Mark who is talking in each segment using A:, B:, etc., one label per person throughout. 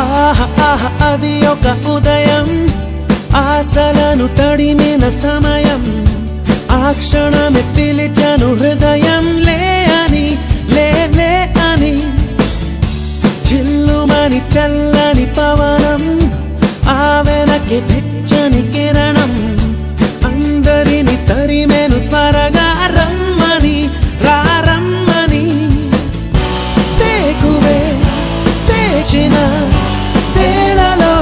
A: ఆహా ఆహా అది ఒక ఉదయం, ఆశలను తడిమిన సమయం, ఆ క్షణమే పిలిచాను హృదయం లే అని, లే లే అని. చిల్లుమని చల్లని పవనం, ఆ వెనక్కి వెచ్చని కిరణం, అందరిని తరిమేను త్వరగా రమ్మని, రారమ్మని. తేకువే తెచిన వేళలో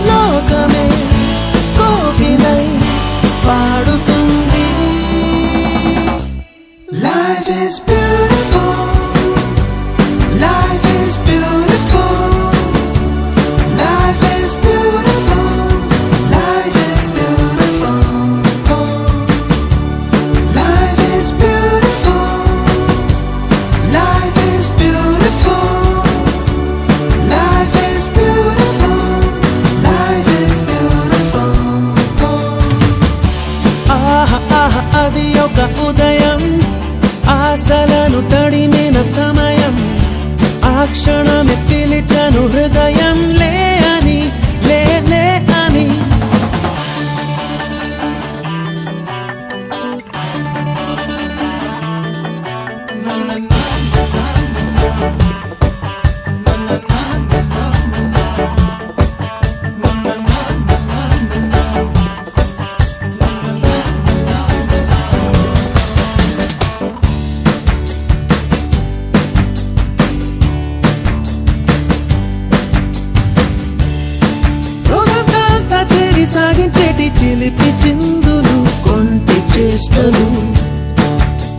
A: లోకమే కోకిలై పాడుతుంది. Life is beautiful, life is beautiful, life is beautiful, life is beautiful, life is beautiful, life is beautiful, life is beautiful, life is beautiful. ఆహా ఆహా అది ఒక ఉదయం, ఆశలను తడిమిన సమయం, ఆ క్షణమే పిలిచాను హృదయం లే అని, లే లే అని. రోజంతా చేరి సాగించేటి చిలిపి చిందులు, కొంటి చేష్టలు,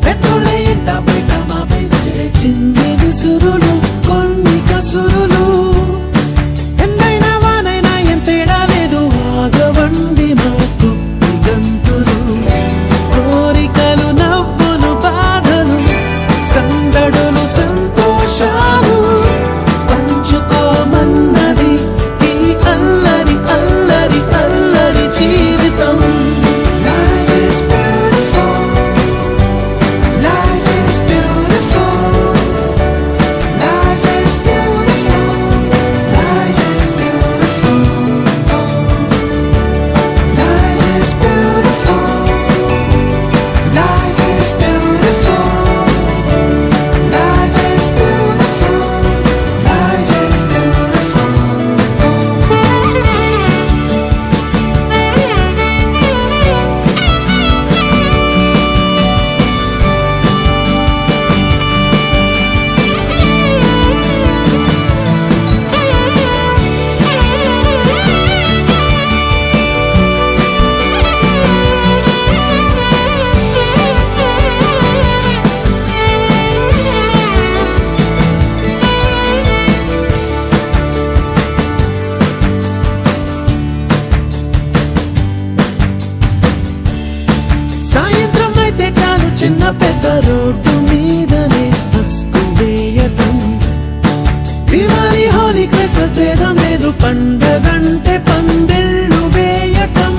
A: పెద్దోళ్ళ ఇంట బయట మా పెంచే చిన్ని విసురులు, కొన్ని కసురులు. ఎందైనా వానైనా ఏం తేడా లేదు, ఆగవండి మాకు గంతులు. కోరికలు నవ్వులు బాధలు, సందడులు సంతోషాలు, పంచుకోమన్నది ఈ అల్లరి అల్లరి అల్లరి జీవితం. Life is beautiful, life is beautiful, life is beautiful, life is beautiful, life is beautiful, life is beautiful, life is beautiful, life is beautiful. సాయంత్రం అయితే చాలు చిన్న పెద్ద రోడ్డు మీదనే బస్కు వేయటం. దివాళీ హోలీ క్రిస్మస్ భేదం లేదు, పండగంటే పందిళ్ళు వేయటం.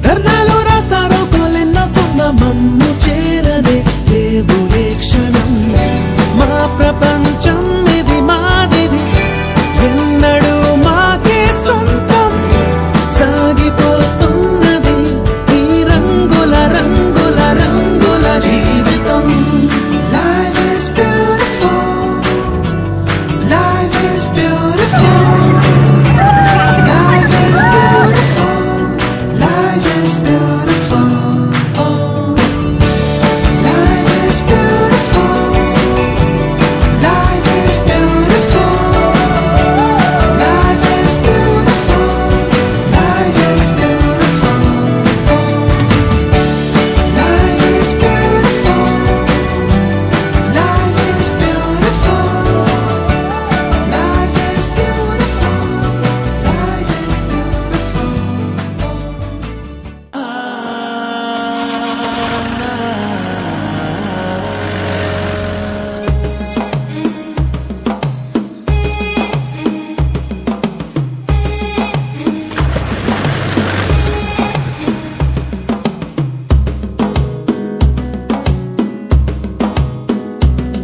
A: ధర్నాలు రాస్తారో కోలెన్నోకున్న మమ్ము చేరదే లేవు ఏ క్షణం. మా ప్రపంచం ఇది మాదిది, ఎన్నడూ మాకే సొంతం. సాగిపోతున్నది ఈ రంగుల రంగుల రంగుల జీవితం. Life is beautiful, life is beautiful, life is beautiful, life is beautiful, life is beautiful, life is beautiful, life is beautiful, life is beautiful, life is beautiful, life is beautiful, life is beautiful, life is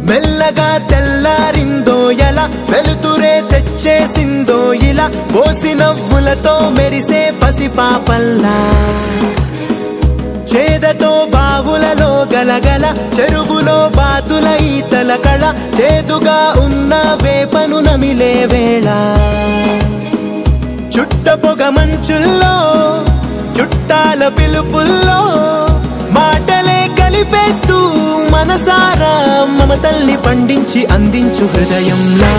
A: మెల్లగా తెల్లారిందో ఎలా
B: నవ్వులతో మెరిసే పసిపాపల్లా చేదతో బావులలో గలగల చెరువులో బాతుల ఈతల కళ చేదుగా ఉన్న వేపను నమిలే వేళ చుట్ట పొగ మంచుల్లో చుట్టాల పిలుపుల్లో మాటలే కలిపేస్తూ మనసారా మమతల్ని పండించి అందించు హృదయంలా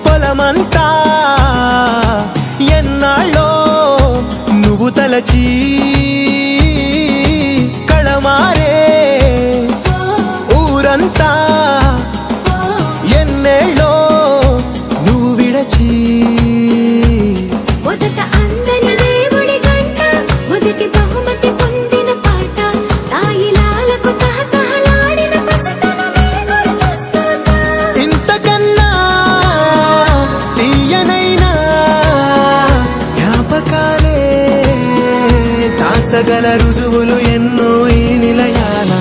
B: పొలమంతా ఎన్నాళ్ళో నువ్వు తలచి కళమారే ఊరంతా ఎన్నేళ్ళో నువ్వు విడచి
C: మొదట అందని దేవుడి గంట మొదటి బహుమతి పొందిన పాట తాయిలాలకు తహతహలాడిన పసితనమే గుర్తొస్తుందా
B: ఇంతకన్నా తీయనైనా జ్ఞాపకాలే దాచగల రుజువులు ఎన్నో ఈ నిలయాల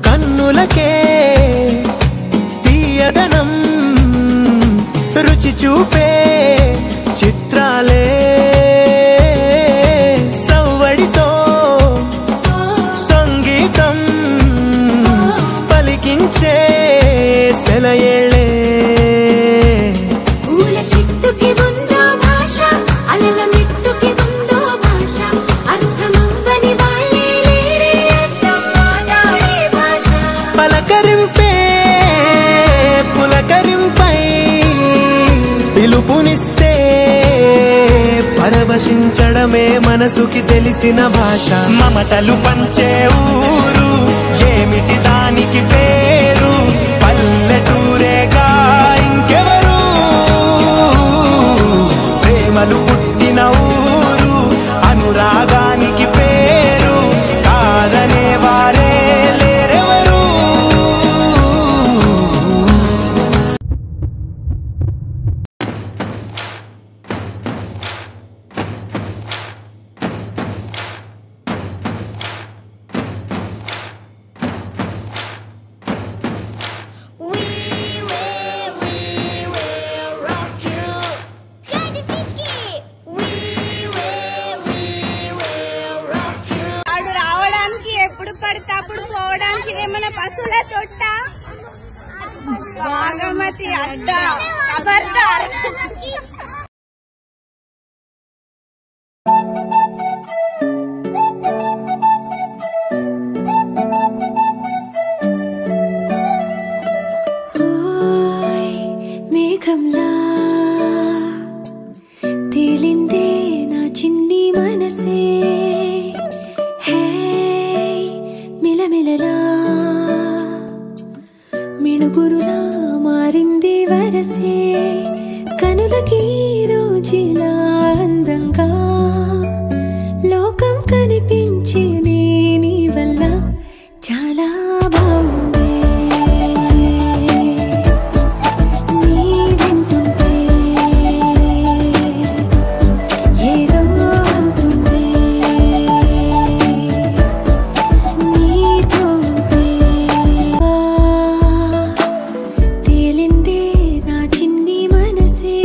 B: కన్నులకే తీయదనం రుచి చూపే చిత్రాలే సవ్వడితో సంగీతం పలికించే సెలయేళే
C: పూల చెట్టుకి ఉందో భాష అలల మిట్టుకి ఉందో భాష అర్థమవ్వని వాళ్ళే లేరే అర్థం మాట్లాడే భాష
B: పలకరింపే పులకరింపై పిలుపునిస్తే పరవశించడమే మనసుకి తెలిసిన భాష మమతలు పంచే ఊరు ఏమిటి దానికి పేరు పల్లెటూరేగా ఇంకెవరు ప్రేమలు పుట్టిన ఊరు అనురాగానికి పేరు కాదనే వారే లేరెవరు
D: వాడు రావడానికి ఎప్పుడు పడితే అప్పుడు పోవడానికి ఏమైనా పశువుల తొట్ట బాగమతి అడ్డ ఖబర్దార్
C: మేఘంలా తేలిందే నా చిన్ని మనసే హే మిలమిలలా మిణుగురులా మారింది వరసే కనులకి రోజులా అందంగా లోకం కనిపించే నీ వల్ల చాలా బాగుంది నీ వింటుంటే ఏదో అవుతుంది నీతో ఉంటే తేలిందే నా చిన్ని మనసే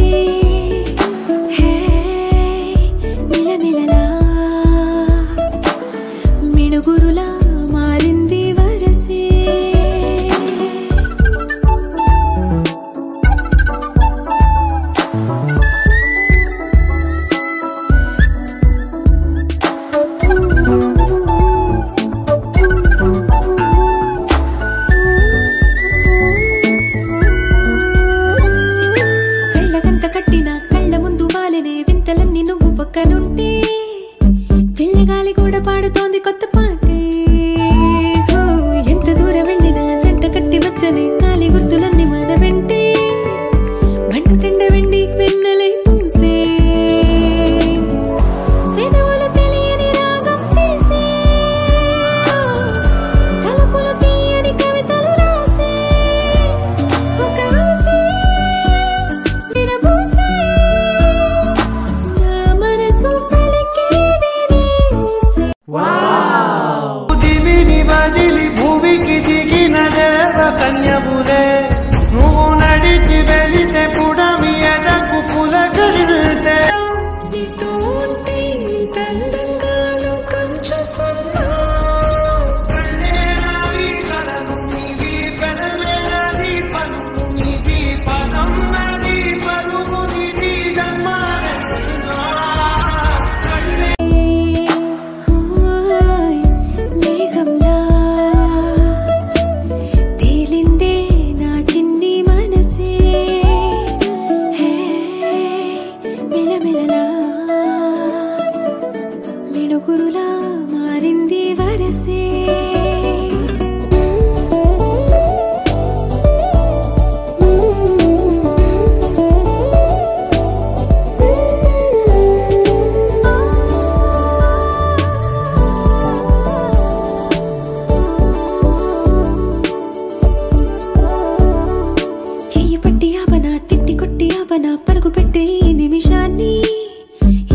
C: నా పరుగు పెట్టే నిమిషాన్ని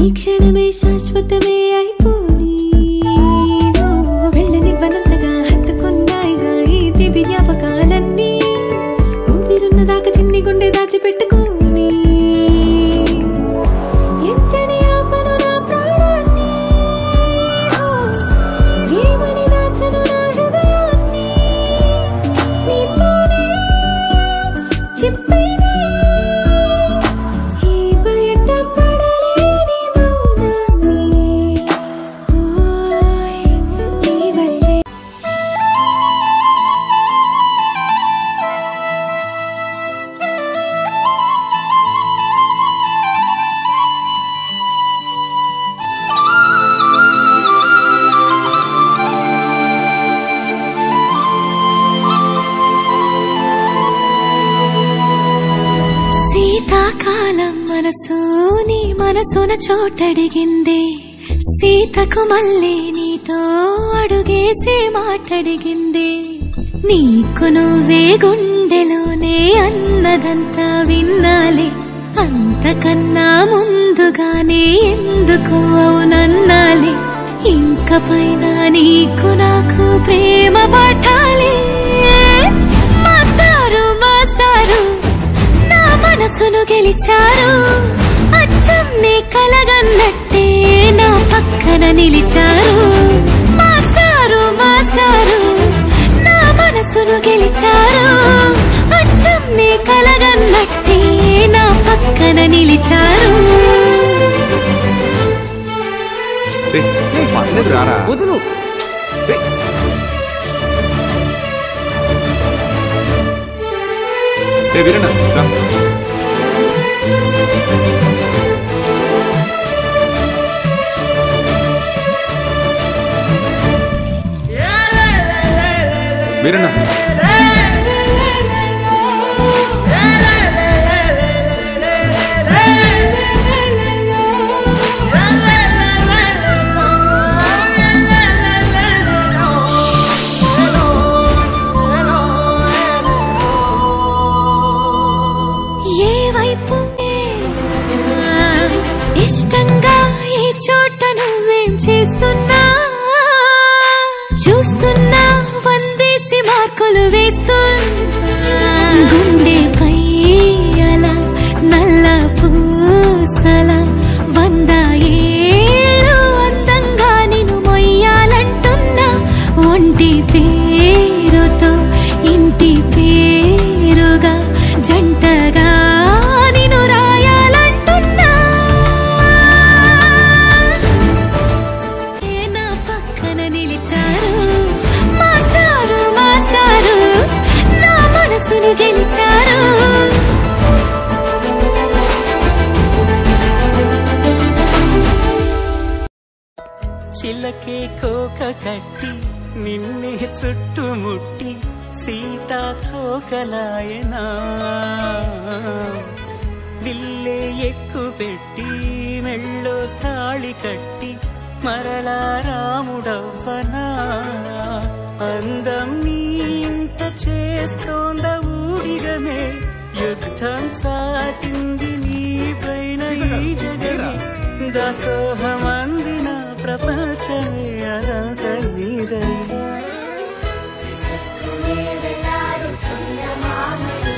C: ఈ క్షణమే శాశ్వతమే అయిపోని వెళ్ళనివ్వనంతగా హత్తుకున్నాయిగా ఈ తీపి జ్ఞాపకాలన్నీ ఊపిరున్న దాకా చిన్ని గుండె దాచిపెట్టుకోని ఎంతని ఆపను నా ప్రాణాన్ని ఏమని దాచను నా హృదయాన్ని నీతోనే చెప్పేనే ఈ బయట పడలేని మౌనాన్ని ఓయ్ నీ వల్లే శీతాకాలం మనసు నీ మనసున చోటడిగిందే సీతకు మళ్ళీ నీతో అడుగేసే మాటడిగిందే నీకు నువ్వే గుండెలోనే అన్నదంతా విన్నాలే అంతకన్నా ముందుగానే ఎందుకు అవునన్నాలే ఇంక పైన నీకు నాకు ప్రేమ పాఠాలే మాస్టారు మాస్టారు మనసును గెలిచారు అచ్చం నీ కలగన్నట్టే నా పక్కన నిలిచారు మాస్టారు మాస్టారు నా మనసును గెలిచారు అచ్చం నీ కలగన్నట్టే నా పక్కన నిలిచారు
E: వదులు వీరన్న వీరన్న
C: ఇష్టంగా ఈ చోట నువ్వేం చేస్తున్నా చూస్తున్నా వందేసి మార్కులు వేస్తున్నా గుండెపై అలా నల్ల పూసల 100 ఏళ్ళు అందంగా నిన్ను మొయ్యాలంటున్నా ఒంటి పేరుతో ఇంటి పేరుగా జంటగా నిన్ను రాయాలంటున్నా నా పక్కన నిలిచారు మాస్టారు మాస్టారు నా మనసును గెలిచారు
B: చిలకే కోక కట్టి నిన్నే చుట్టుముట్టి సీతాకోకలాయనా విల్లే ఎక్కు పెట్టి మెళ్ళో తాళి కట్టి మరలా రాముడవ్వనా అందం నీ ఇంత చేస్తోంద ఊడిగమే యుద్ధం సాటింది నీ పైన ఈ జగమే దాసోహమందిన ప్రపంచమే అనంత నీదై
C: వెళ్ళాడు చందమామని